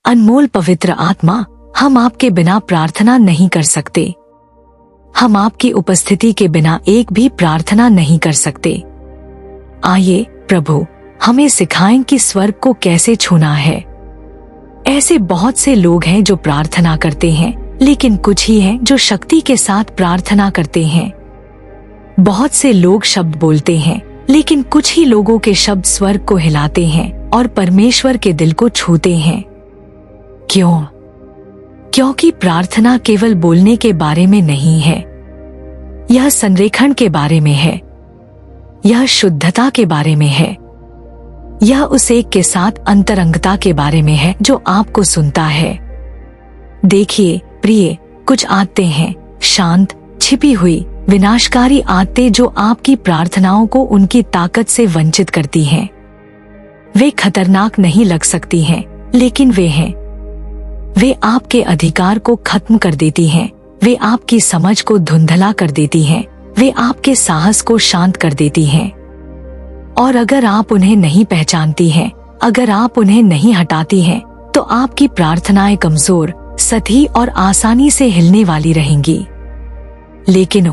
अनमोल पवित्र आत्मा, हम आपके बिना प्रार्थना नहीं कर सकते। हम आपकी उपस्थिति के बिना एक भी प्रार्थना नहीं कर सकते। आइए प्रभु, हमें सिखाएं कि स्वर्ग को कैसे छूना है। ऐसे बहुत से लोग हैं जो प्रार्थना करते हैं, लेकिन कुछ ही हैं जो शक्ति के साथ प्रार्थना करते हैं। बहुत से लोग शब्द बोलते हैं, लेकिन कुछ ही लोगों के शब्द स्वर्ग को हिलाते हैं और परमेश्वर के दिल को छूते हैं। क्यों? क्योंकि प्रार्थना केवल बोलने के बारे में नहीं है। यह संरेखण के बारे में है। यह शुद्धता के बारे में है। यह उस एक के साथ अंतरंगता के बारे में है जो आपको सुनता है। देखिए प्रिय, कुछ आत्ते हैं, शांत, छिपी हुई, विनाशकारी आत्ते जो आपकी प्रार्थनाओं को उनकी ताकत से वंचित करती हैं। वे खतरनाक नहीं लग सकती हैं, लेकिन वे हैं। वे आपके अधिकार को खत्म कर देती हैं। वे आपकी समझ को धुंधला कर देती हैं। वे आपके साहस को शांत कर देती हैं। और अगर आप उन्हें नहीं पहचानती हैं, अगर आप उन्हें नहीं हटाती हैं, तो आपकी प्रार्थनाएं कमजोर, सधी और आसानी से हिलने वाली रहेंगी। लेकिन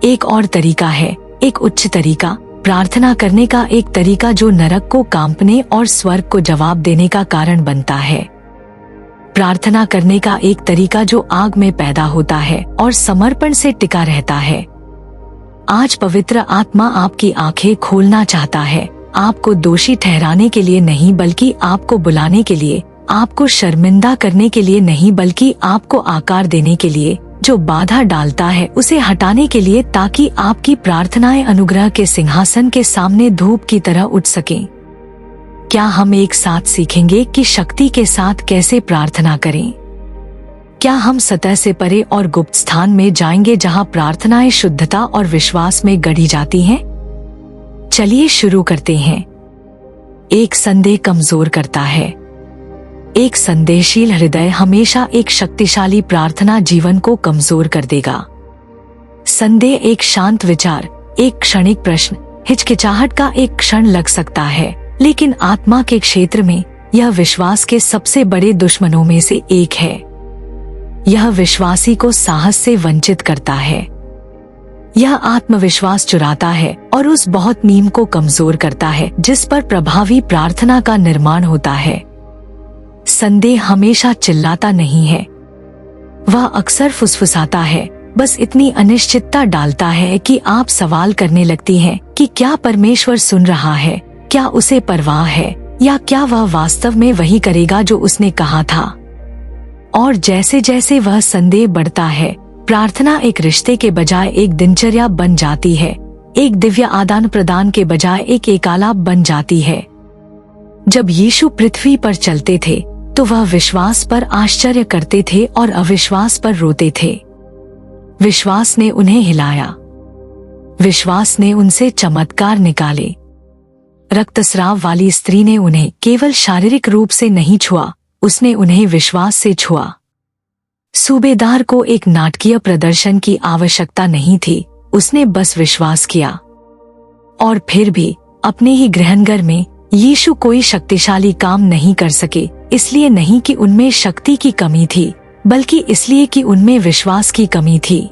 एक और तरीका है, एक उच्च तरीका, प्रार्थना करने का एक तरीका जो नरक को कांपने और स्वर्ग को जवाब देने का कारण बनता है। प्रार्थना करने का एक तरीका जो आग में पैदा होता है और समर्पण से टिका रहता है। आज पवित्र आत्मा आपकी आंखें खोलना चाहता है, आपको दोषी ठहराने के लिए नहीं, बल्कि आपको बुलाने के लिए, आपको शर्मिंदा करने के लिए नहीं, बल्कि आपको आकार देने के लिए, जो बाधा डालता है उसे हटाने के लिए, ताकि आपकी प्रार्थनाएं अनुग्रह के सिंहासन के सामने धूप की तरह उठ सकें। क्या हम एक साथ सीखेंगे कि शक्ति के साथ कैसे प्रार्थना करें? क्या हम सतह से परे और गुप्त स्थान में जाएंगे जहां प्रार्थनाएं शुद्धता और विश्वास में गढ़ी जाती हैं? चलिए शुरू करते हैं। एक संदेह कमजोर करता है। एक संदेहशील हृदय हमेशा एक शक्तिशाली प्रार्थना जीवन को कमजोर कर देगा। संदेह एक शांत विचार, एक क्षणिक प्रश्न, हिचकिचाहट का एक क्षण लग सकता है, लेकिन आत्मा के क्षेत्र में यह विश्वास के सबसे बड़े दुश्मनों में से एक है। यह विश्वासी को साहस से वंचित करता है। यह आत्मविश्वास चुराता है और उस बहुत नींव को कमजोर करता है जिस पर प्रभावी प्रार्थना का निर्माण होता है। संदेह हमेशा चिल्लाता नहीं है। वह अक्सर फुसफुसाता है, बस इतनी अनिश्चितता डालता है कि आप सवाल करने लगती हैं कि क्या परमेश्वर सुन रहा है, क्या उसे परवाह है, या क्या वह वास्तव में वही करेगा जो उसने कहा था। और जैसे जैसे वह संदेह बढ़ता है, प्रार्थना एक रिश्ते के बजाय एक दिनचर्या बन जाती है, एक दिव्य आदान प्रदान के बजाय एक एकालाप बन जाती है। जब यीशु पृथ्वी पर चलते थे तो वह विश्वास पर आश्चर्य करते थे और अविश्वास पर रोते थे। विश्वास ने उन्हें हिलाया। विश्वास ने उनसे चमत्कार निकाले। रक्तस्राव वाली स्त्री ने उन्हें केवल शारीरिक रूप से नहीं छुआ, उसने उन्हें विश्वास से छुआ। सूबेदार को एक नाटकीय प्रदर्शन की आवश्यकता नहीं थी, उसने बस विश्वास किया। और फिर भी अपने ही गृहनगर में यीशु कोई शक्तिशाली काम नहीं कर सके, इसलिए नहीं कि उनमें शक्ति की कमी थी, बल्कि इसलिए कि उनमें विश्वास की कमी थी।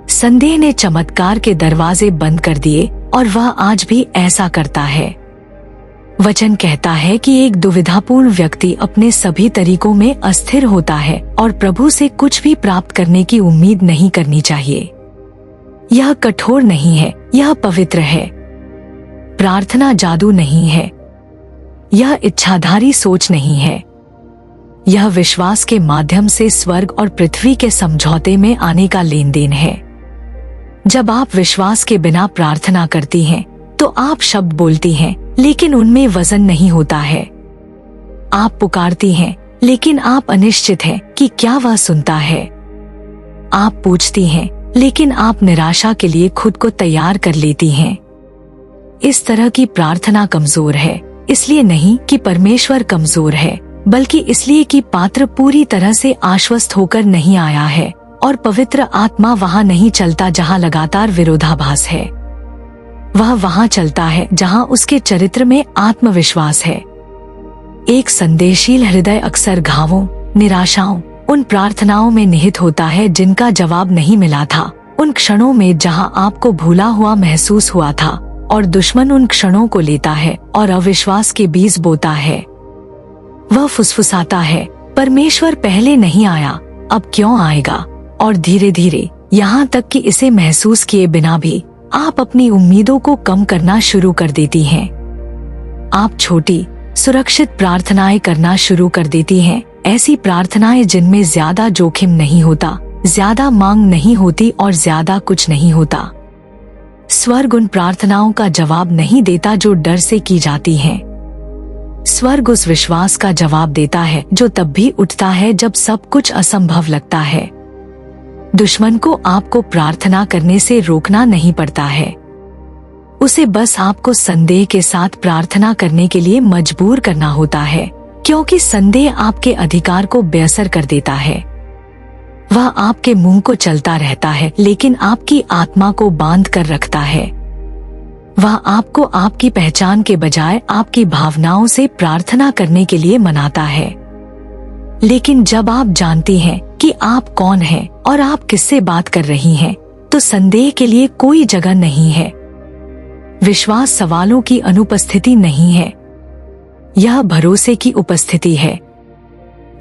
संदेह ने चमत्कार के दरवाजे बंद कर दिए और वह आज भी ऐसा करता है। वचन कहता है कि एक दुविधापूर्ण व्यक्ति अपने सभी तरीकों में अस्थिर होता है और प्रभु से कुछ भी प्राप्त करने की उम्मीद नहीं करनी चाहिए। यह कठोर नहीं है, यह पवित्र है। प्रार्थना जादू नहीं है। यह इच्छाधारी सोच नहीं है। यह विश्वास के माध्यम से स्वर्ग और पृथ्वी के समझौते में आने का लेन देन है। जब आप विश्वास के बिना प्रार्थना करती हैं, तो आप शब्द बोलती हैं, लेकिन उनमें वजन नहीं होता है। आप पुकारती हैं, लेकिन आप अनिश्चित हैं कि क्या वह सुनता है। आप पूछती हैं, लेकिन आप निराशा के लिए खुद को तैयार कर लेती हैं। इस तरह की प्रार्थना कमजोर है, इसलिए नहीं कि परमेश्वर कमजोर है, बल्कि इसलिए कि पात्र पूरी तरह से आश्वस्त होकर नहीं आया है और पवित्र आत्मा वहां नहीं चलता जहां लगातार विरोधाभास है। वह वहां चलता है जहां उसके चरित्र में आत्मविश्वास है। एक संदेहशील हृदय अक्सर घावों, निराशाओं, उन प्रार्थनाओं में निहित होता है जिनका जवाब नहीं मिला था, उन क्षणों में जहां आपको भूला हुआ महसूस हुआ था, और दुश्मन उन क्षणों को लेता है और अविश्वास के बीज बोता है। वह फुसफुसाता है, परमेश्वर पहले नहीं आया, अब क्यों आएगा? और धीरे धीरे, यहाँ तक कि इसे महसूस किए बिना भी आप अपनी उम्मीदों को कम करना शुरू कर देती हैं। आप छोटी, सुरक्षित प्रार्थनाएं करना शुरू कर देती हैं, ऐसी प्रार्थनाएं जिनमें ज्यादा जोखिम नहीं होता, ज्यादा मांग नहीं होती और ज्यादा कुछ नहीं होता। स्वर्ग उन प्रार्थनाओं का जवाब नहीं देता जो डर से की जाती हैं। स्वर्ग उस विश्वास का जवाब देता है जो तब भी उठता है जब सब कुछ असंभव लगता है। दुश्मन को आपको प्रार्थना करने से रोकना नहीं पड़ता है, उसे बस आपको संदेह के साथ प्रार्थना करने के लिए मजबूर करना होता है, क्योंकि संदेह आपके अधिकार को बेअसर कर देता है। वह आपके मुंह को चलता रहता है लेकिन आपकी आत्मा को बांध कर रखता है। वह आपको आपकी पहचान के बजाय आपकी भावनाओं से प्रार्थना करने के लिए मनाता है। लेकिन जब आप जानती हैं कि आप कौन हैं और आप किससे बात कर रही हैं, तो संदेह के लिए कोई जगह नहीं है। विश्वास सवालों की अनुपस्थिति नहीं है, यह भरोसे की उपस्थिति है।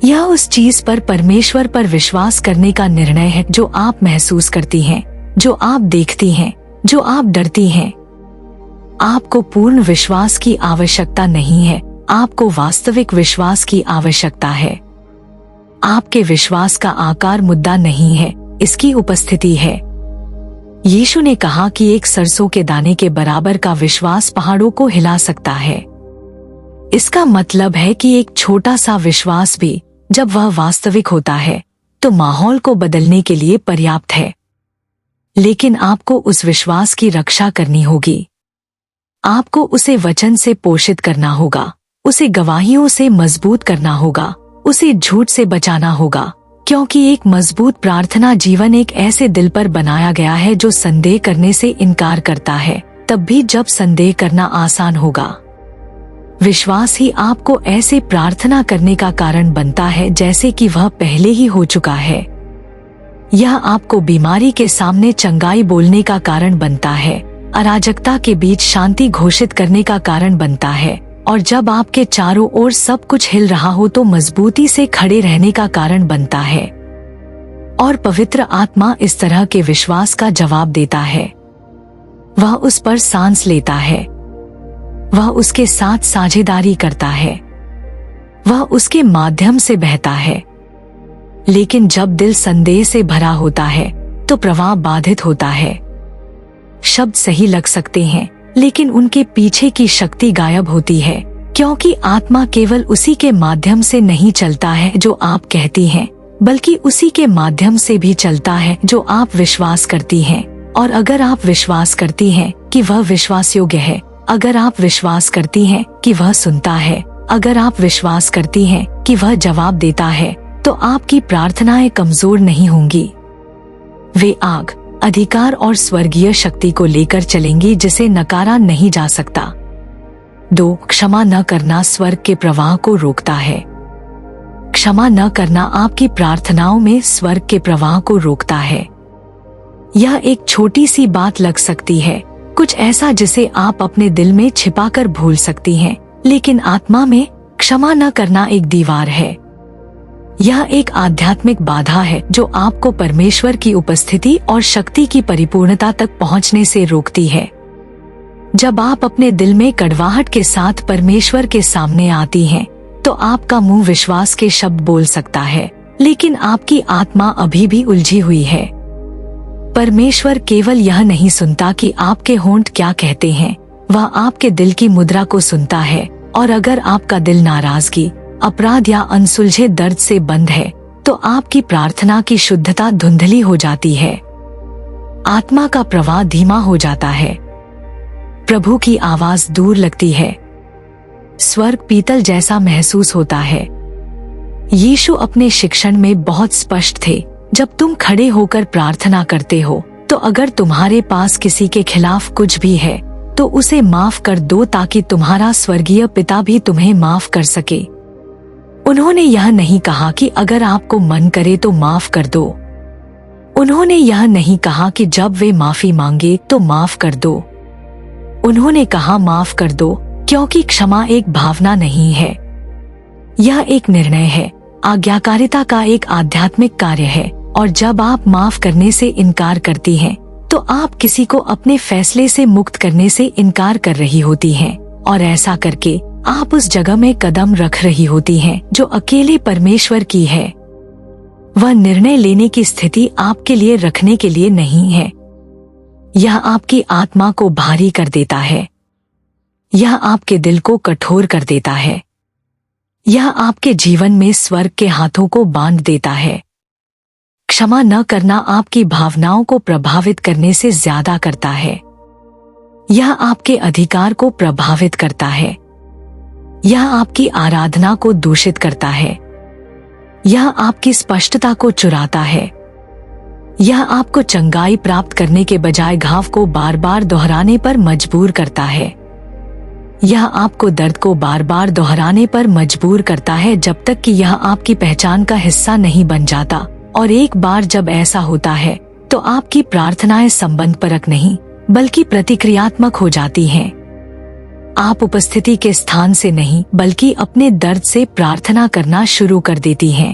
यह उस चीज पर परमेश्वर पर विश्वास करने का निर्णय है जो आप महसूस करती हैं, जो आप देखती हैं, जो आप डरती हैं। आपको पूर्ण विश्वास की आवश्यकता नहीं है, आपको वास्तविक विश्वास की आवश्यकता है। आपके विश्वास का आकार मुद्दा नहीं है, इसकी उपस्थिति है। यीशु ने कहा कि एक सरसों के दाने के बराबर का विश्वास पहाड़ों को हिला सकता है। इसका मतलब है कि एक छोटा सा विश्वास भी, जब वह वास्तविक होता है, तो माहौल को बदलने के लिए पर्याप्त है। लेकिन आपको उस विश्वास की रक्षा करनी होगी। आपको उसे वचन से पोषित करना होगा, उसे गवाहियों से मजबूत करना होगा, उसे झूठ से बचाना होगा, क्योंकि एक मजबूत प्रार्थना जीवन एक ऐसे दिल पर बनाया गया है जो संदेह करने से इनकार करता है, तब भी जब संदेह करना आसान होगा। विश्वास ही आपको ऐसे प्रार्थना करने का कारण बनता है जैसे कि वह पहले ही हो चुका है। यह आपको बीमारी के सामने चंगाई बोलने का कारण बनता है, अराजकता के बीच शांति घोषित करने का कारण बनता है, और जब आपके चारों ओर सब कुछ हिल रहा हो तो मजबूती से खड़े रहने का कारण बनता है। और पवित्र आत्मा इस तरह के विश्वास का जवाब देता है। वह उस पर सांस लेता है, वह उसके साथ साझेदारी करता है, वह उसके माध्यम से बहता है। लेकिन जब दिल संदेह से भरा होता है तो प्रवाह बाधित होता है। शब्द सही लग सकते हैं लेकिन उनके पीछे की शक्ति गायब होती है, क्योंकि आत्मा केवल उसी के माध्यम से नहीं चलता है जो आप कहती हैं, बल्कि उसी के माध्यम से भी चलता है जो आप विश्वास करती हैं। और अगर आप विश्वास करती हैं कि वह विश्वास योग्य है, अगर आप विश्वास करती हैं कि वह सुनता है, अगर आप विश्वास करती हैं कि वह जवाब देता है, तो आपकी प्रार्थनाएं कमजोर नहीं होंगी। वे आग, अधिकार और स्वर्गीय शक्ति को लेकर चलेंगी जिसे नकारा नहीं जा सकता। 2. क्षमा न करना स्वर्ग के प्रवाह को रोकता है। क्षमा न करना आपकी प्रार्थनाओं में स्वर्ग के प्रवाह को रोकता है। यह एक छोटी सी बात लग सकती है, कुछ ऐसा जिसे आप अपने दिल में छिपाकर भूल सकती हैं, लेकिन आत्मा में क्षमा न करना एक दीवार है। यह एक आध्यात्मिक बाधा है जो आपको परमेश्वर की उपस्थिति और शक्ति की परिपूर्णता तक पहुंचने से रोकती है। जब आप अपने दिल में कड़वाहट के साथ परमेश्वर के सामने आती हैं, तो आपका मुंह विश्वास के शब्द बोल सकता है, लेकिन आपकी आत्मा अभी भी उलझी हुई है। परमेश्वर केवल यह नहीं सुनता कि आपके होंठ क्या कहते हैं, वह आपके दिल की मुद्रा को सुनता है। और अगर आपका दिल नाराजगी, अपराध या अनसुलझे दर्द से बंद है, तो आपकी प्रार्थना की शुद्धता धुंधली हो जाती है। आत्मा का प्रवाह धीमा हो जाता है, प्रभु की आवाज दूर लगती है, स्वर्ग पीतल जैसा महसूस होता है। यीशु अपने शिक्षण में बहुत स्पष्ट थे, जब तुम खड़े होकर प्रार्थना करते हो, तो अगर तुम्हारे पास किसी के खिलाफ कुछ भी है, तो उसे माफ कर दो ताकि तुम्हारा स्वर्गीय पिता भी तुम्हें माफ कर सके। उन्होंने यह नहीं कहा कि अगर आपको मन करे तो माफ कर दो। उन्होंने यह नहीं कहा कि जब वे माफी मांगे तो माफ कर दो। उन्होंने कहा माफ कर दो, क्योंकि क्षमा एक भावना नहीं है, यह एक निर्णय है। आज्ञाकारिता का एक आध्यात्मिक कार्य है, और जब आप माफ करने से इनकार करती हैं, तो आप किसी को अपने फैसले से मुक्त करने से इनकार कर रही होती हैं, और ऐसा करके आप उस जगह में कदम रख रही होती हैं जो अकेले परमेश्वर की है। वह निर्णय लेने की स्थिति आपके लिए रखने के लिए नहीं है। यह आपकी आत्मा को भारी कर देता है, यह आपके दिल को कठोर कर देता है, यह आपके जीवन में स्वर्ग के हाथों को बांध देता है। क्षमा न करना आपकी भावनाओं को प्रभावित करने से ज्यादा करता है। यह आपके अधिकार को प्रभावित करता है, यह आपकी आराधना को दूषित करता है, यह आपकी स्पष्टता को चुराता है, यह आपको चंगाई प्राप्त करने के बजाय घाव को बार बार दोहराने पर मजबूर करता है। यह आपको दर्द को बार बार दोहराने पर मजबूर करता है जब तक कि यह आपकी पहचान का हिस्सा नहीं बन जाता, और एक बार जब ऐसा होता है तो आपकी प्रार्थनाएं संबंधपरक नहीं बल्कि प्रतिक्रियात्मक हो जाती हैं। आप उपस्थिति के स्थान से नहीं बल्कि अपने दर्द से प्रार्थना करना शुरू कर देती हैं।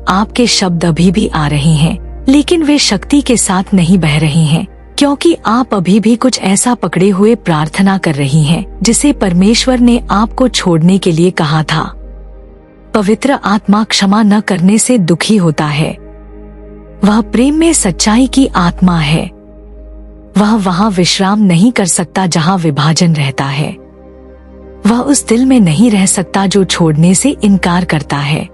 आपके शब्द अभी भी आ रहे हैं, लेकिन वे शक्ति के साथ नहीं बह रहे हैं, क्योंकि आप अभी भी कुछ ऐसा पकड़े हुए प्रार्थना कर रही हैं जिसे परमेश्वर ने आपको छोड़ने के लिए कहा था। पवित्र आत्मा क्षमा न करने से दुखी होता है। वह प्रेम में सच्चाई की आत्मा है। वह वहां विश्राम नहीं कर सकता जहां विभाजन रहता है। वह उस दिल में नहीं रह सकता जो छोड़ने से इनकार करता है।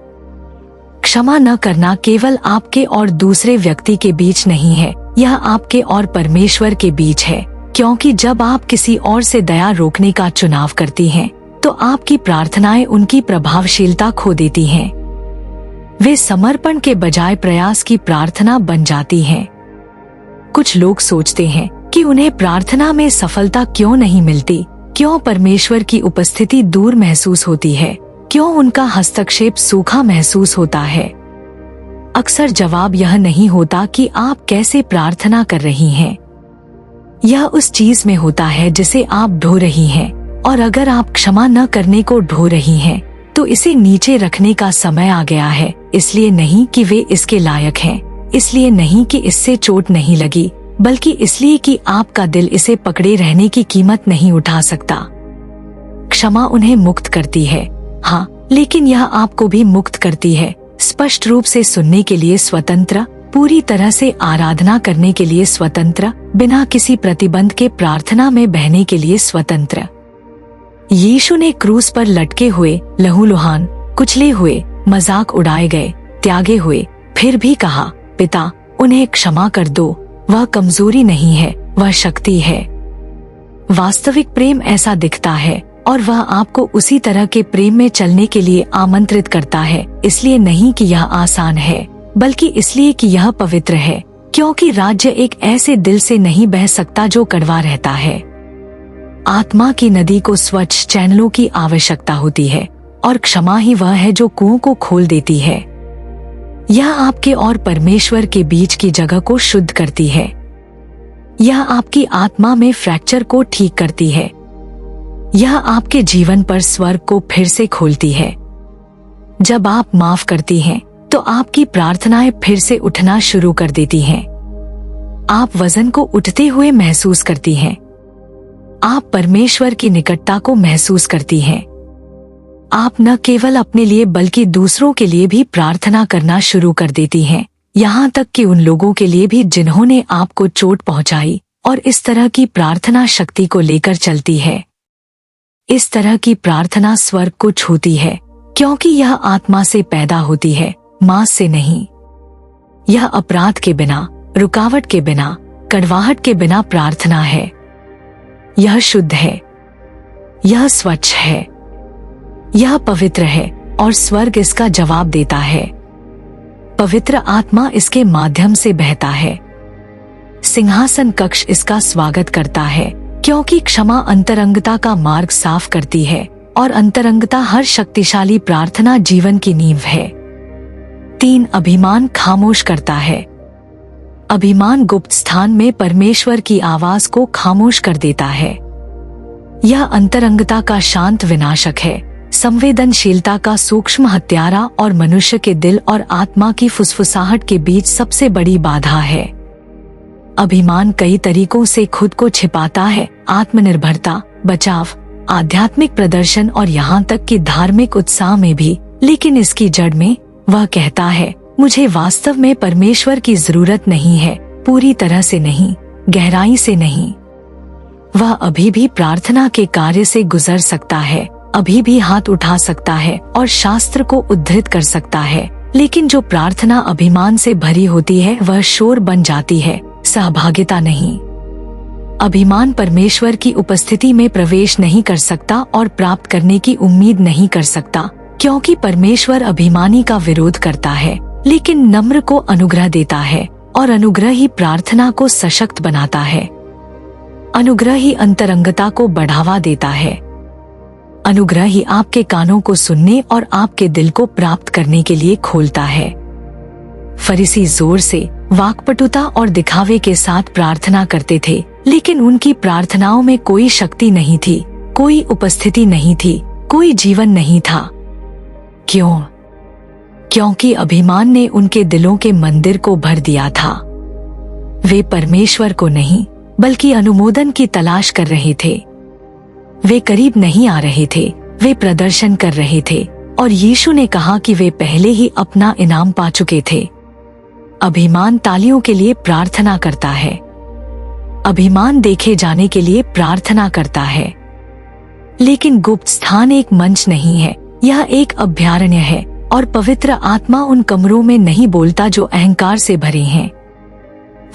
क्षमा न करना केवल आपके और दूसरे व्यक्ति के बीच नहीं है, यह आपके और परमेश्वर के बीच है, क्योंकि जब आप किसी और से दया रोकने का चुनाव करती हैं, तो आपकी प्रार्थनाएं उनकी प्रभावशीलता खो देती हैं। वे समर्पण के बजाय प्रयास की प्रार्थना बन जाती हैं। कुछ लोग सोचते हैं कि उन्हें प्रार्थना में सफलता क्यों नहीं मिलती, क्यों परमेश्वर की उपस्थिति दूर महसूस होती है, क्यों उनका हस्तक्षेप सूखा महसूस होता है। अक्सर जवाब यह नहीं होता कि आप कैसे प्रार्थना कर रही हैं। यह उस चीज में होता है जिसे आप ढो रही हैं, और अगर आप क्षमा न करने को ढो रही हैं, तो इसे नीचे रखने का समय आ गया है। इसलिए नहीं कि वे इसके लायक हैं, इसलिए नहीं कि इससे चोट नहीं लगी, बल्कि इसलिए कि आपका दिल इसे पकड़े रहने की कीमत नहीं उठा सकता। क्षमा उन्हें मुक्त करती है, हाँ, लेकिन यह आपको भी मुक्त करती है, स्पष्ट रूप से सुनने के लिए स्वतंत्र, पूरी तरह से आराधना करने के लिए स्वतंत्र, बिना किसी प्रतिबंध के प्रार्थना में बहने के लिए स्वतंत्र। यीशु ने क्रूस पर लटके हुए, लहूलुहान, कुचले हुए, मजाक उड़ाए गए, त्यागे हुए, फिर भी कहा, पिता, उन्हें क्षमा कर दो। वह कमजोरी नहीं है, वह शक्ति है। वास्तविक प्रेम ऐसा दिखता है, और वह आपको उसी तरह के प्रेम में चलने के लिए आमंत्रित करता है, इसलिए नहीं कि यह आसान है, बल्कि इसलिए कि यह पवित्र है, क्योंकि राज्य एक ऐसे दिल से नहीं बह सकता जो कड़वा रहता है। आत्मा की नदी को स्वच्छ चैनलों की आवश्यकता होती है, और क्षमा ही वह है जो कुओं को खोल देती है। यह आपके और परमेश्वर के बीच की जगह को शुद्ध करती है। यह आपकी आत्मा में फ्रैक्चर को ठीक करती है। यह आपके जीवन पर स्वर्ग को फिर से खोलती है। जब आप माफ करती हैं, तो आपकी प्रार्थनाएं फिर से उठना शुरू कर देती हैं। आप वजन को उठते हुए महसूस करती हैं। आप परमेश्वर की निकटता को महसूस करती हैं। आप न केवल अपने लिए बल्कि दूसरों के लिए भी प्रार्थना करना शुरू कर देती हैं, यहाँ तक कि उन लोगों के लिए भी जिन्होंने आपको चोट पहुंचाई, और इस तरह की प्रार्थना शक्ति को लेकर चलती है। इस तरह की प्रार्थना स्वर्ग को छूती है, क्योंकि यह आत्मा से पैदा होती है, मांस से नहीं। यह अपराध के बिना, रुकावट के बिना, कड़वाहट के बिना प्रार्थना है। यह शुद्ध है, यह स्वच्छ है, यह पवित्र है, और स्वर्ग इसका जवाब देता है। पवित्र आत्मा इसके माध्यम से बहता है। सिंहासन कक्ष इसका स्वागत करता है, क्योंकि क्षमा अंतरंगता का मार्ग साफ करती है, और अंतरंगता हर शक्तिशाली प्रार्थना जीवन की नींव है। 3 अभिमान खामोश करता है। अभिमान गुप्त स्थान में परमेश्वर की आवाज को खामोश कर देता है। यह अंतरंगता का शांत विनाशक है, संवेदनशीलता का सूक्ष्म हत्यारा और मनुष्य के दिल और आत्मा की फुसफुसाहट के बीच सबसे बड़ी बाधा है। अभिमान कई तरीकों से खुद को छिपाता है, आत्मनिर्भरता, बचाव, आध्यात्मिक प्रदर्शन और यहाँ तक कि धार्मिक उत्साह में भी। लेकिन इसकी जड़ में वह कहता है, मुझे वास्तव में परमेश्वर की जरूरत नहीं है, पूरी तरह से नहीं, गहराई से नहीं। वह अभी भी प्रार्थना के कार्य से गुजर सकता है, अभी भी हाथ उठा सकता है और शास्त्र को उद्धृत कर सकता है, लेकिन जो प्रार्थना अभिमान से भरी होती है वह शोर बन जाती है, सहभागिता नहीं। अभिमान परमेश्वर की उपस्थिति में प्रवेश नहीं कर सकता और प्राप्त करने की उम्मीद नहीं कर सकता, क्योंकि परमेश्वर अभिमानी का विरोध करता है, लेकिन नम्र को अनुग्रह देता है और अनुग्रह ही प्रार्थना को सशक्त बनाता है। अनुग्रह ही अंतरंगता को बढ़ावा देता है। अनुग्रह ही आपके कानों को सुनने और आपके दिल को प्राप्त करने के लिए खोलता है। फरीसी जोर से, वाक्पटुता और दिखावे के साथ प्रार्थना करते थे, लेकिन उनकी प्रार्थनाओं में कोई शक्ति नहीं थी, कोई उपस्थिति नहीं थी, कोई जीवन नहीं था। क्यों? क्योंकि अभिमान ने उनके दिलों के मंदिर को भर दिया था। वे परमेश्वर को नहीं बल्कि अनुमोदन की तलाश कर रहे थे। वे करीब नहीं आ रहे थे, वे प्रदर्शन कर रहे थे, और यीशु ने कहा कि वे पहले ही अपना इनाम पा चुके थे। अभिमान तालियों के लिए प्रार्थना करता है। अभिमान देखे जाने के लिए प्रार्थना करता है। लेकिन गुप्त स्थान एक मंच नहीं है, यह एक अभयारण्य है, और पवित्र आत्मा उन कमरों में नहीं बोलता जो अहंकार से भरे हैं।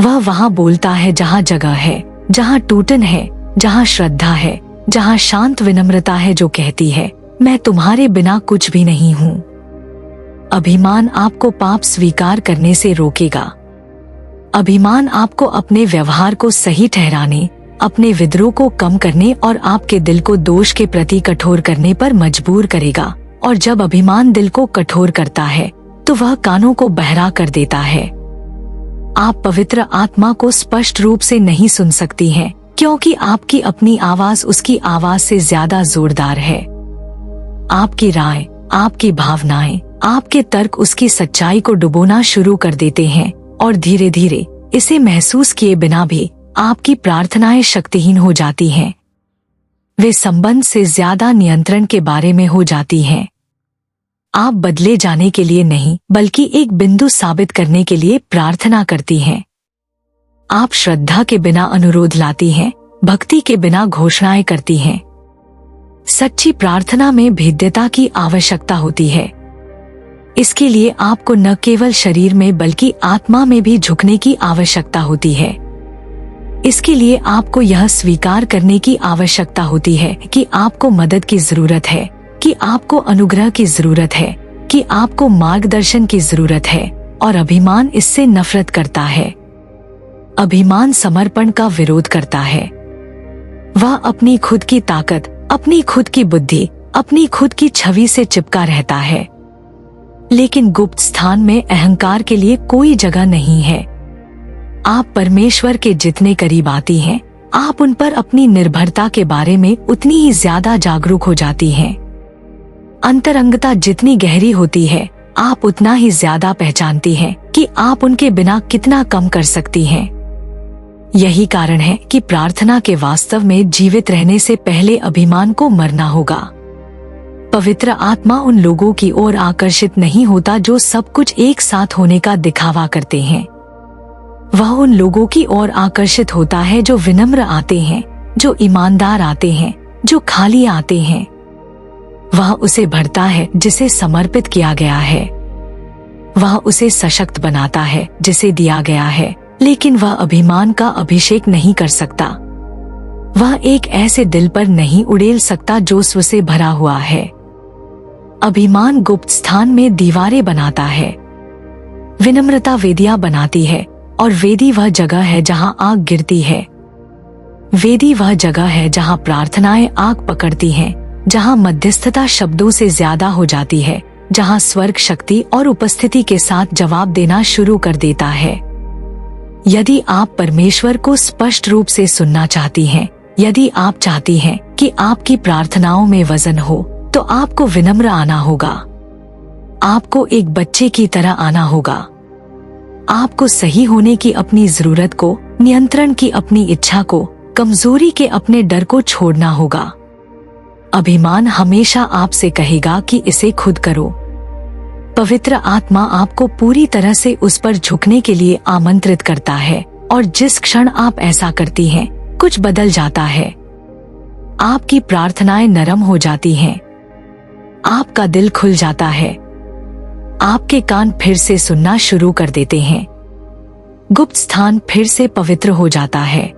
वह वहाँ बोलता है जहाँ जगह है, जहाँ टूटन है, जहाँ श्रद्धा है, जहाँ शांत विनम्रता है जो कहती है, मैं तुम्हारे बिना कुछ भी नहीं हूँ। अभिमान आपको पाप स्वीकार करने से रोकेगा। अभिमान आपको अपने व्यवहार को सही ठहराने, अपने विद्रोह को कम करने और आपके दिल को दोष के प्रति कठोर करने पर मजबूर करेगा। और जब अभिमान दिल को कठोर करता है तो वह कानों को बहरा कर देता है। आप पवित्र आत्मा को स्पष्ट रूप से नहीं सुन सकती हैं, क्योंकि आपकी अपनी आवाज उसकी आवाज से ज्यादा जोरदार है। आपकी राय, आपकी भावनाएं, आपके तर्क उसकी सच्चाई को डुबोना शुरू कर देते हैं, और धीरे धीरे इसे महसूस किए बिना भी आपकी प्रार्थनाएं शक्तिहीन हो जाती हैं। वे संबंध से ज्यादा नियंत्रण के बारे में हो जाती हैं। आप बदले जाने के लिए नहीं बल्कि एक बिंदु साबित करने के लिए प्रार्थना करती हैं। आप श्रद्धा के बिना अनुरोध लाती हैं, भक्ति के बिना घोषणाएं करती हैं। सच्ची प्रार्थना में भेद्यता की आवश्यकता होती है। इसके लिए आपको न केवल शरीर में बल्कि आत्मा में भी झुकने की आवश्यकता होती है। इसके लिए आपको यह स्वीकार करने की आवश्यकता होती है कि आपको मदद की जरूरत है, कि आपको अनुग्रह की जरूरत है, कि आपको मार्गदर्शन की जरूरत है, और अभिमान इससे नफरत करता है। अभिमान समर्पण का विरोध करता है। वह अपनी खुद की ताकत, अपनी खुद की बुद्धि, अपनी खुद की छवि से चिपका रहता है। लेकिन गुप्त स्थान में अहंकार के लिए कोई जगह नहीं है। आप परमेश्वर के जितने करीब आती हैं, आप उन पर अपनी निर्भरता के बारे में उतनी ही ज्यादा जागरूक हो जाती हैं। अंतरंगता जितनी गहरी होती है, आप उतना ही ज्यादा पहचानती हैं कि आप उनके बिना कितना कम कर सकती हैं। यही कारण है कि प्रार्थना के वास्तव में जीवित रहने से पहले अभिमान को मरना होगा। पवित्र आत्मा उन लोगों की ओर आकर्षित नहीं होता जो सब कुछ एक साथ होने का दिखावा करते हैं। वह उन लोगों की ओर आकर्षित होता है जो विनम्र आते हैं, जो ईमानदार आते हैं, जो खाली आते हैं। वह उसे भरता है जिसे समर्पित किया गया है। वह उसे सशक्त बनाता है जिसे दिया गया है, लेकिन वह अभिमान का अभिषेक नहीं कर सकता। वह एक ऐसे दिल पर नहीं उड़ेल सकता जो स्व से भरा हुआ है। अभिमान गुप्त स्थान में दीवारें बनाता है। विनम्रता वेदियां बनाती है, और वेदी वह जगह है जहां आग गिरती है। वेदी वह जगह है जहां प्रार्थनाएं आग पकड़ती हैं, जहाँ मध्यस्थता शब्दों से ज्यादा हो जाती है, जहाँ स्वर्ग शक्ति और उपस्थिति के साथ जवाब देना शुरू कर देता है। यदि आप परमेश्वर को स्पष्ट रूप से सुनना चाहती हैं, यदि आप चाहती हैं कि आपकी प्रार्थनाओं में वजन हो, तो आपको विनम्र आना होगा। आपको एक बच्चे की तरह आना होगा। आपको सही होने की अपनी जरूरत को, नियंत्रण की अपनी इच्छा को, कमजोरी के अपने डर को छोड़ना होगा। अभिमान हमेशा आपसे कहेगा कि इसे खुद करो। पवित्र आत्मा आपको पूरी तरह से उस पर झुकने के लिए आमंत्रित करता है, और जिस क्षण आप ऐसा करती हैं, कुछ बदल जाता है। आपकी प्रार्थनाएं नरम हो जाती हैं। आपका दिल खुल जाता है। आपके कान फिर से सुनना शुरू कर देते हैं। गुप्त स्थान फिर से पवित्र हो जाता है।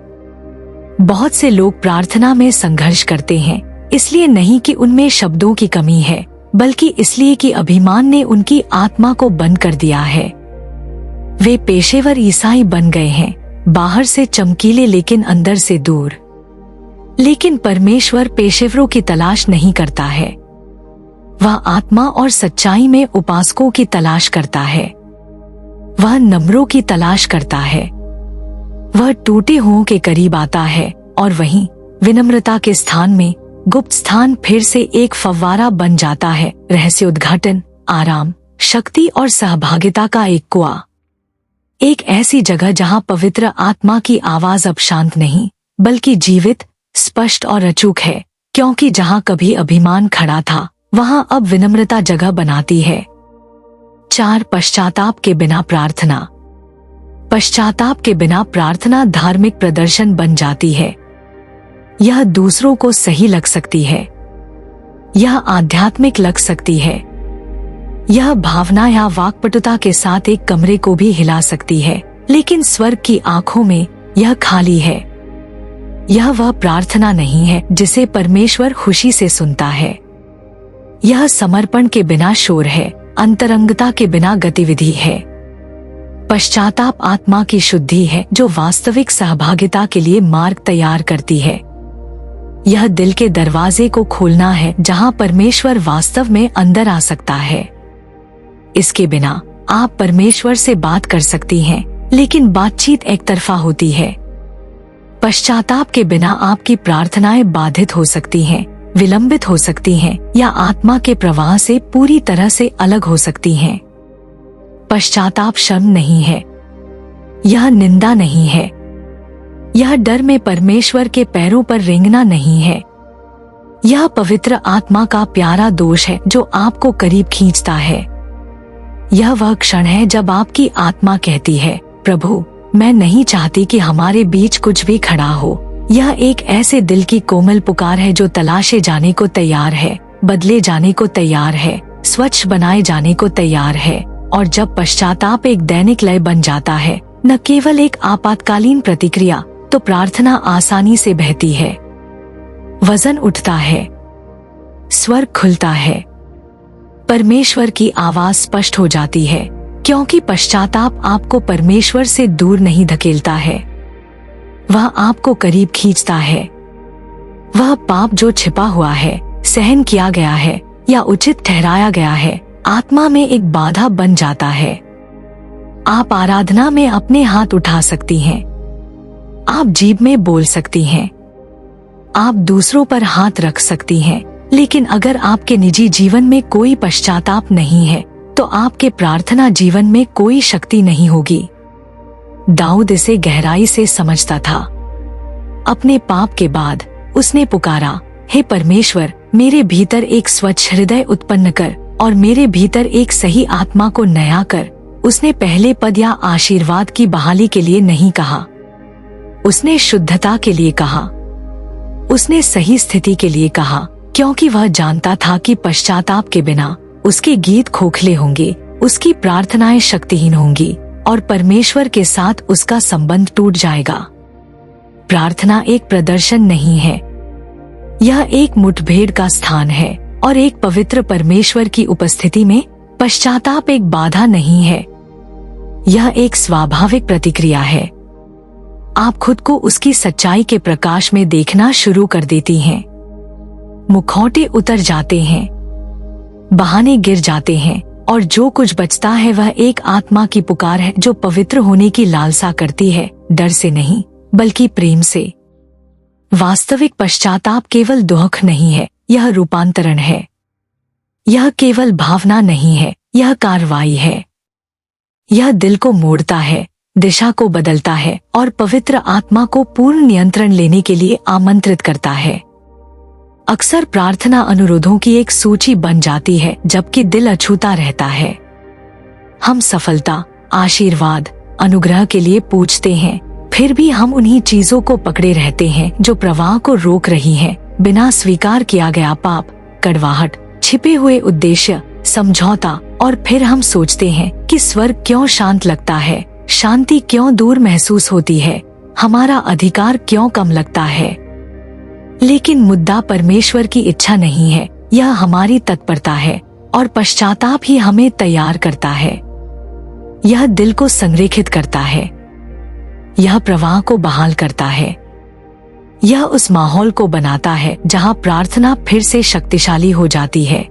बहुत से लोग प्रार्थना में संघर्ष करते हैं, इसलिए नहीं कि उनमें शब्दों की कमी है, बल्कि इसलिए कि अभिमान ने उनकी आत्मा को बंद कर दिया है। वे पेशेवर ईसाई बन गए हैं, बाहर से चमकीले लेकिन अंदर से दूर। लेकिन परमेश्वर पेशेवरों की तलाश नहीं करता है। वह आत्मा और सच्चाई में उपासकों की तलाश करता है। वह नम्रों की तलाश करता है। वह टूटे हुओं के करीब आता है, और वहीं विनम्रता के स्थान में गुप्त स्थान फिर से एक फव्वारा बन जाता है। रहस्य उद्घाटन, आराम, शक्ति और सहभागिता का एक कुआं। एक ऐसी जगह जहां पवित्र आत्मा की आवाज अब शांत नहीं, बल्कि जीवित, स्पष्ट और अचूक है, क्योंकि जहां कभी अभिमान खड़ा था, वहां अब विनम्रता जगह बनाती है। 4. पश्चाताप के बिना प्रार्थना। पश्चाताप के बिना प्रार्थना धार्मिक प्रदर्शन बन जाती है। यह दूसरों को सही लग सकती है। यह आध्यात्मिक लग सकती है। यह भावना या वाक्पटुता के साथ एक कमरे को भी हिला सकती है, लेकिन स्वर्ग की आंखों में यह खाली है। यह वह प्रार्थना नहीं है जिसे परमेश्वर खुशी से सुनता है। यह समर्पण के बिना शोर है, अंतरंगता के बिना गतिविधि है। पश्चाताप आत्मा की शुद्धि है जो वास्तविक सहभागिता के लिए मार्ग तैयार करती है। यह दिल के दरवाजे को खोलना है जहां परमेश्वर वास्तव में अंदर आ सकता है। इसके बिना आप परमेश्वर से बात कर सकती हैं, लेकिन बातचीत एक तरफा होती है। पश्चाताप के बिना आपकी प्रार्थनाएं बाधित हो सकती हैं, विलंबित हो सकती हैं, या आत्मा के प्रवाह से पूरी तरह से अलग हो सकती हैं। पश्चाताप शर्म नहीं है। यह निंदा नहीं है। यह डर में परमेश्वर के पैरों पर रेंगना नहीं है। यह पवित्र आत्मा का प्यारा दोष है जो आपको करीब खींचता है। यह वह क्षण है जब आपकी आत्मा कहती है, प्रभु, मैं नहीं चाहती कि हमारे बीच कुछ भी खड़ा हो। यह एक ऐसे दिल की कोमल पुकार है जो तलाशे जाने को तैयार है, बदले जाने को तैयार है, स्वच्छ बनाए जाने को तैयार है। और जब पश्चाताप एक दैनिक लय बन जाता है, न केवल एक आपातकालीन प्रतिक्रिया, तो प्रार्थना आसानी से बहती है। वजन उठता है। स्वर खुलता है। परमेश्वर की आवाज स्पष्ट हो जाती है, क्योंकि पश्चाताप आपको परमेश्वर से दूर नहीं धकेलता है, वह आपको करीब खींचता है। वह पाप जो छिपा हुआ है, सहन किया गया है या उचित ठहराया गया है, आत्मा में एक बाधा बन जाता है। आप आराधना में अपने हाथ उठा सकती हैं। आप जीभ में बोल सकती हैं। आप दूसरों पर हाथ रख सकती हैं, लेकिन अगर आपके निजी जीवन में कोई पश्चाताप नहीं है, तो आपके प्रार्थना जीवन में कोई शक्ति नहीं होगी। दाऊद इसे गहराई से समझता था। अपने पाप के बाद उसने पुकारा, हे परमेश्वर, मेरे भीतर एक स्वच्छ हृदय उत्पन्न कर और मेरे भीतर एक सही आत्मा को नया कर। उसने पहले पद या आशीर्वाद की बहाली के लिए नहीं कहा, उसने शुद्धता के लिए कहा। उसने सही स्थिति के लिए कहा, क्योंकि वह जानता था कि पश्चाताप के बिना उसके गीत खोखले होंगे, उसकी प्रार्थनाएं शक्तिहीन होंगी और परमेश्वर के साथ उसका संबंध टूट जाएगा। प्रार्थना एक प्रदर्शन नहीं है, यह एक मुठभेड़ का स्थान है, और एक पवित्र परमेश्वर की उपस्थिति में पश्चाताप एक बाधा नहीं है, यह एक स्वाभाविक प्रतिक्रिया है। आप खुद को उसकी सच्चाई के प्रकाश में देखना शुरू कर देती हैं। मुखौटे उतर जाते हैं, बहाने गिर जाते हैं, और जो कुछ बचता है वह एक आत्मा की पुकार है जो पवित्र होने की लालसा करती है, डर से नहीं बल्कि प्रेम से। वास्तविक पश्चाताप केवल दुख नहीं है, यह रूपांतरण है। यह केवल भावना नहीं है, यह कार्रवाई है। यह दिल को मोड़ता है, दिशा को बदलता है और पवित्र आत्मा को पूर्ण नियंत्रण लेने के लिए आमंत्रित करता है। अक्सर प्रार्थना अनुरोधों की एक सूची बन जाती है जबकि दिल अछूता रहता है। हम सफलता, आशीर्वाद, अनुग्रह के लिए पूछते हैं, फिर भी हम उन्हीं चीजों को पकड़े रहते हैं जो प्रवाह को रोक रही हैं। बिना स्वीकार किया गया पाप, कड़वाहट, छिपे हुए उद्देश्य, समझौता, और फिर हम सोचते हैं कि स्वर्ग क्यों शांत लगता है, शांति क्यों दूर महसूस होती है, हमारा अधिकार क्यों कम लगता है। लेकिन मुद्दा परमेश्वर की इच्छा नहीं है, यह हमारी तत्परता है, और पश्चाताप ही हमें तैयार करता है। यह दिल को संरेखित करता है, यह प्रवाह को बहाल करता है, यह उस माहौल को बनाता है जहां प्रार्थना फिर से शक्तिशाली हो जाती है।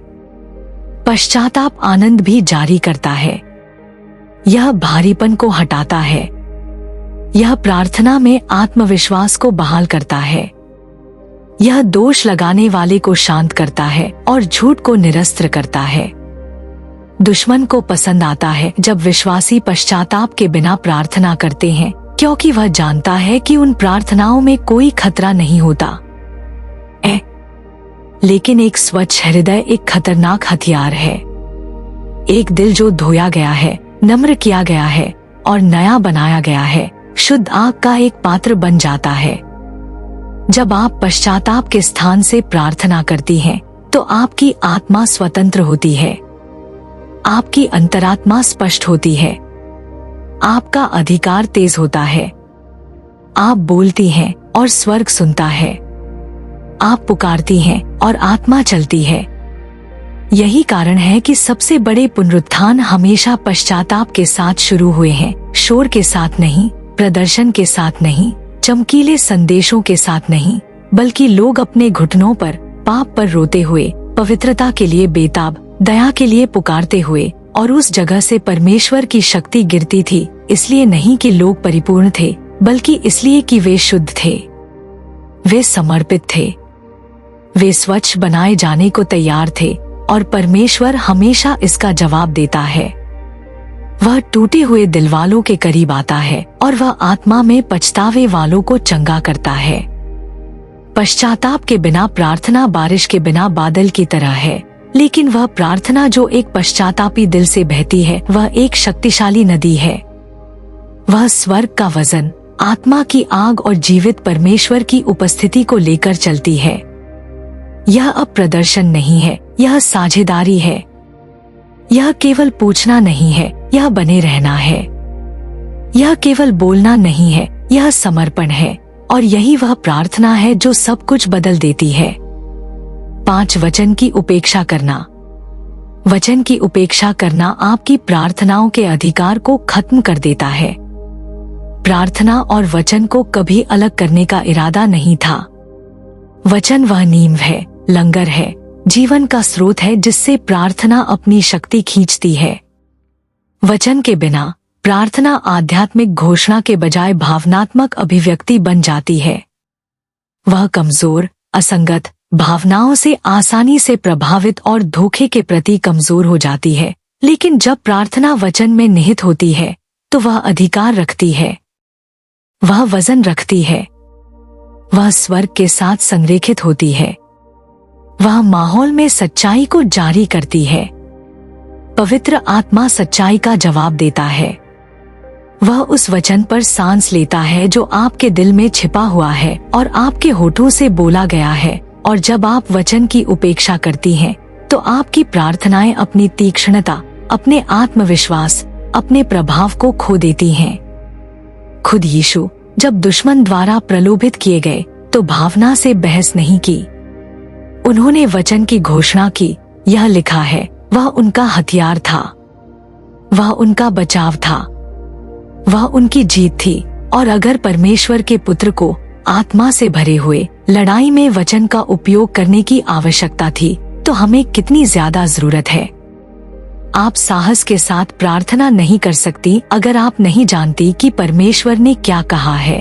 पश्चाताप आनंद भी जारी करता है, यह भारीपन को हटाता है, यह प्रार्थना में आत्मविश्वास को बहाल करता है, यह दोष लगाने वाले को शांत करता है और झूठ को निरस्त करता है। दुश्मन को पसंद आता है जब विश्वासी पश्चाताप के बिना प्रार्थना करते हैं, क्योंकि वह जानता है कि उन प्रार्थनाओं में कोई खतरा नहीं होता। लेकिन एक स्वच्छ हृदय एक खतरनाक हथियार है। एक दिल जो धोया गया है, नम्र किया गया है और नया बनाया गया है, शुद्ध आग का एक पात्र बन जाता है। जब आप पश्चाताप के स्थान से प्रार्थना करती हैं, तो आपकी आत्मा स्वतंत्र होती है, आपकी अंतरात्मा स्पष्ट होती है, आपका अधिकार तेज होता है। आप बोलती हैं और स्वर्ग सुनता है, आप पुकारती हैं और आत्मा चलती है। यही कारण है कि सबसे बड़े पुनरुत्थान हमेशा पश्चाताप के साथ शुरू हुए हैं, शोर के साथ नहीं, प्रदर्शन के साथ नहीं, चमकीले संदेशों के साथ नहीं, बल्कि लोग अपने घुटनों पर, पाप पर रोते हुए, पवित्रता के लिए बेताब, दया के लिए पुकारते हुए, और उस जगह से परमेश्वर की शक्ति गिरती थी, इसलिए नहीं कि लोग परिपूर्ण थे, बल्कि इसलिए कि वे शुद्ध थे, वे समर्पित थे, वे स्वच्छ बनाए जाने को तैयार थे, और परमेश्वर हमेशा इसका जवाब देता है। वह टूटे हुए दिल वालों के करीब आता है और वह आत्मा में पछतावे वालों को चंगा करता है। पश्चाताप के बिना प्रार्थना बारिश के बिना बादल की तरह है, लेकिन वह प्रार्थना जो एक पश्चातापी दिल से बहती है वह एक शक्तिशाली नदी है। वह स्वर्ग का वजन, आत्मा की आग और जीवित परमेश्वर की उपस्थिति को लेकर चलती है। यह अब प्रदर्शन नहीं है, यह साझेदारी है। यह केवल पूछना नहीं है, यह बने रहना है। यह केवल बोलना नहीं है, यह समर्पण है, और यही वह प्रार्थना है जो सब कुछ बदल देती है। 5 वचन की उपेक्षा करना। वचन की उपेक्षा करना आपकी प्रार्थनाओं के अधिकार को खत्म कर देता है। प्रार्थना और वचन को कभी अलग करने का इरादा नहीं था। वचन वह नींव है, लंगर है, जीवन का स्रोत है जिससे प्रार्थना अपनी शक्ति खींचती है। वचन के बिना प्रार्थना आध्यात्मिक घोषणा के बजाय भावनात्मक अभिव्यक्ति बन जाती है। वह कमजोर, असंगत, भावनाओं से आसानी से प्रभावित और धोखे के प्रति कमजोर हो जाती है। लेकिन जब प्रार्थना वचन में निहित होती है तो वह अधिकार रखती है, वह वजन रखती है, वह स्वर्ग के साथ संरेखित होती है, वह माहौल में सच्चाई को जारी करती है। पवित्र आत्मा सच्चाई का जवाब देता है। वह उस वचन पर सांस लेता है जो आपके दिल में छिपा हुआ है और आपके होठों से बोला गया है। और जब आप वचन की उपेक्षा करती हैं, तो आपकी प्रार्थनाएं अपनी तीक्ष्णता, अपने आत्मविश्वास, अपने प्रभाव को खो देती हैं। खुद यीशु जब दुश्मन द्वारा प्रलोभित किए गए तो भावना से बहस नहीं की। उन्होंने वचन की घोषणा की। यह लिखा है, वह उनका हथियार था, वह उनका बचाव था, वह उनकी जीत थी। और अगर परमेश्वर के पुत्र को आत्मा से भरे हुए, लड़ाई में वचन का उपयोग करने की आवश्यकता थी, तो हमें कितनी ज्यादा जरूरत है। आप साहस के साथ प्रार्थना नहीं कर सकती अगर आप नहीं जानती कि परमेश्वर ने क्या कहा है।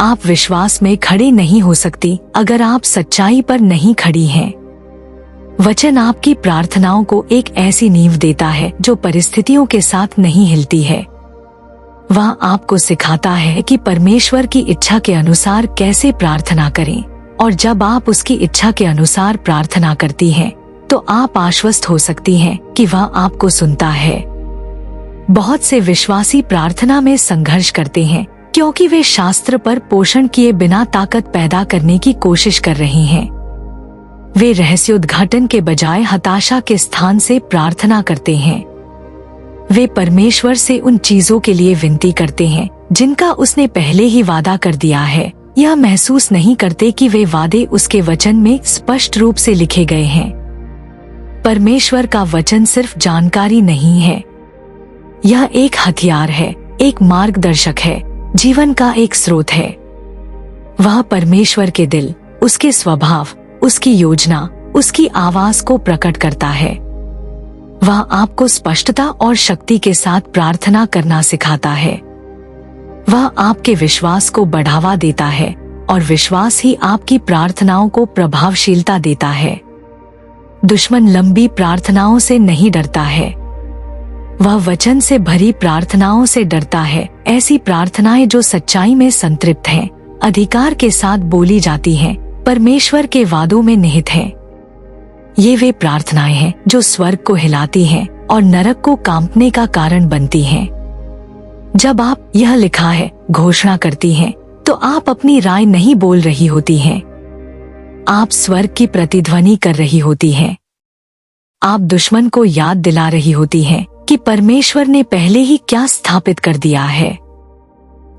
आप विश्वास में खड़े नहीं हो सकती अगर आप सच्चाई पर नहीं खड़ी हैं। वचन आपकी प्रार्थनाओं को एक ऐसी नींव देता है जो परिस्थितियों के साथ नहीं हिलती है। वह आपको सिखाता है कि परमेश्वर की इच्छा के अनुसार कैसे प्रार्थना करें, और जब आप उसकी इच्छा के अनुसार प्रार्थना करती हैं, तो आप आश्वस्त हो सकती हैं कि वह आपको सुनता है। बहुत से विश्वासी प्रार्थना में संघर्ष करते हैं क्योंकि वे शास्त्र पर पोषण किए बिना ताकत पैदा करने की कोशिश कर रहे हैं। वे रहस्योद्घाटन के बजाय हताशा के स्थान से प्रार्थना करते हैं। वे परमेश्वर से उन चीजों के लिए विनती करते हैं जिनका उसने पहले ही वादा कर दिया है। यह महसूस नहीं करते कि वे वादे उसके वचन में स्पष्ट रूप से लिखे गए हैं। परमेश्वर का वचन सिर्फ जानकारी नहीं है, यह एक हथियार है, एक मार्गदर्शक है, जीवन का एक स्रोत है। वह परमेश्वर के दिल, उसके स्वभाव, उसकी योजना, उसकी आवाज को प्रकट करता है। वह आपको स्पष्टता और शक्ति के साथ प्रार्थना करना सिखाता है। वह आपके विश्वास को बढ़ावा देता है, और विश्वास ही आपकी प्रार्थनाओं को प्रभावशीलता देता है। दुश्मन लंबी प्रार्थनाओं से नहीं डरता है, वह वचन से भरी प्रार्थनाओं से डरता है। ऐसी प्रार्थनाएं जो सच्चाई में संतृप्त हैं, अधिकार के साथ बोली जाती हैं, परमेश्वर के वादों में निहित हैं। ये वे प्रार्थनाएं हैं जो स्वर्ग को हिलाती हैं और नरक को कांपने का कारण बनती हैं। जब आप यह लिखा है घोषणा करती हैं, तो आप अपनी राय नहीं बोल रही होती हैं, आप स्वर्ग की प्रतिध्वनि कर रही होती हैं। आप दुश्मन को याद दिला रही होती हैं कि परमेश्वर ने पहले ही क्या स्थापित कर दिया है।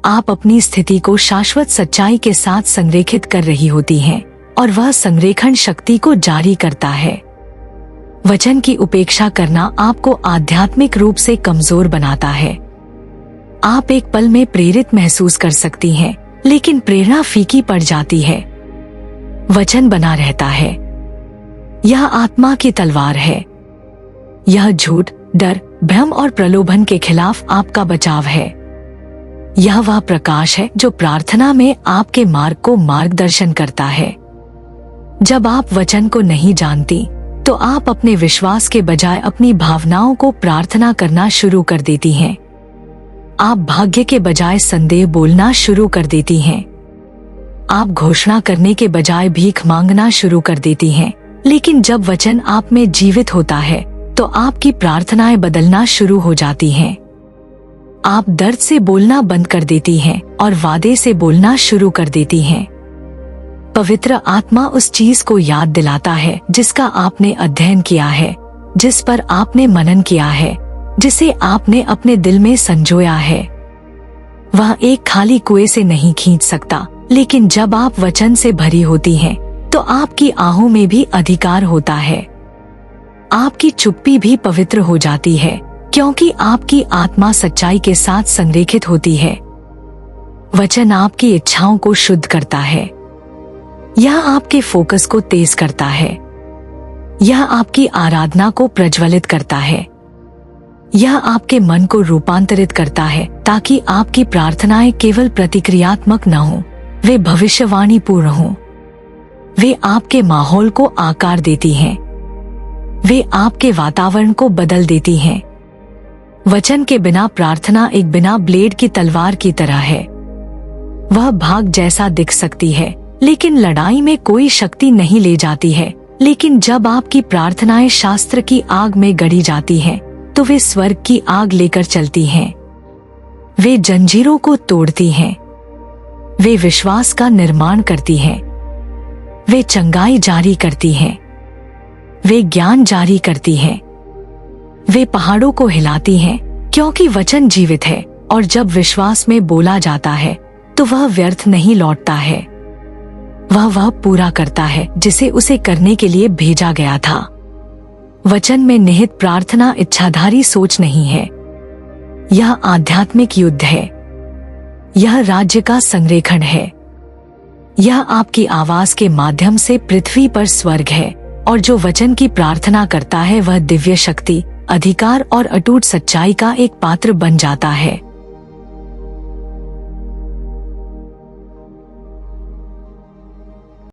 आप अपनी स्थिति को शाश्वत सच्चाई के साथ संरेखित कर रही होती हैं, और वह संरेखण शक्ति को जारी करता है। वचन की उपेक्षा करना आपको आध्यात्मिक रूप से कमजोर बनाता है। आप एक पल में प्रेरित महसूस कर सकती हैं, लेकिन प्रेरणा फीकी पड़ जाती है। वचन बना रहता है। यह आत्मा की तलवार है। यह झूठ, डर, भ्रम और प्रलोभन के खिलाफ आपका बचाव है। यह वह प्रकाश है जो प्रार्थना में आपके मार्ग को मार्गदर्शन करता है। जब आप वचन को नहीं जानती, तो आप अपने विश्वास के बजाय अपनी भावनाओं को प्रार्थना करना शुरू कर देती हैं। आप भाग्य के बजाय संदेह बोलना शुरू कर देती हैं। आप घोषणा करने के बजाय भीख मांगना शुरू कर देती हैं। लेकिन जब वचन आप में जीवित होता है, तो आपकी प्रार्थनाएं बदलना शुरू हो जाती हैं। आप दर्द से बोलना बंद कर देती हैं और वादे से बोलना शुरू कर देती हैं। पवित्र आत्मा उस चीज को याद दिलाता है जिसका आपने अध्ययन किया है, जिस पर आपने मनन किया है, जिसे आपने अपने दिल में संजोया है। वह एक खाली कुएं से नहीं खींच सकता, लेकिन जब आप वचन से भरी होती हैं, तो आपकी आहों में भी अधिकार होता है। आपकी चुप्पी भी पवित्र हो जाती है, क्योंकि आपकी आत्मा सच्चाई के साथ संरेखित होती है। वचन आपकी इच्छाओं को शुद्ध करता है। यह आपके फोकस को तेज करता है। यह आपकी आराधना को प्रज्वलित करता है। यह आपके मन को रूपांतरित करता है, ताकि आपकी प्रार्थनाएं केवल प्रतिक्रियात्मक न हों, वे भविष्यवाणी पूर्ण हों। वे आपके माहौल को आकार देती हैं। वे आपके वातावरण को बदल देती हैं। वचन के बिना प्रार्थना एक बिना ब्लेड की तलवार की तरह है। वह भाग जैसा दिख सकती है, लेकिन लड़ाई में कोई शक्ति नहीं ले जाती है। लेकिन जब आपकी प्रार्थनाएं शास्त्र की आग में गढ़ी जाती हैं, तो वे स्वर्ग की आग लेकर चलती हैं। वे जंजीरों को तोड़ती हैं। वे विश्वास का निर्माण करती हैं। वे चंगाई जारी करती हैं। वे ज्ञान जारी करती हैं। वे पहाड़ों को हिलाती हैं, क्योंकि वचन जीवित है, और जब विश्वास में बोला जाता है, तो वह व्यर्थ नहीं लौटता है। वह पूरा करता है जिसे उसे करने के लिए भेजा गया था। वचन में निहित प्रार्थना इच्छाधारी सोच नहीं है। यह आध्यात्मिक युद्ध है। यह राज्य का संरेखण है। यह आपकी आवाज के माध्यम से पृथ्वी पर स्वर्ग है, और जो वचन की प्रार्थना करता है वह दिव्य शक्ति, अधिकार और अटूट सच्चाई का एक पात्र बन जाता है।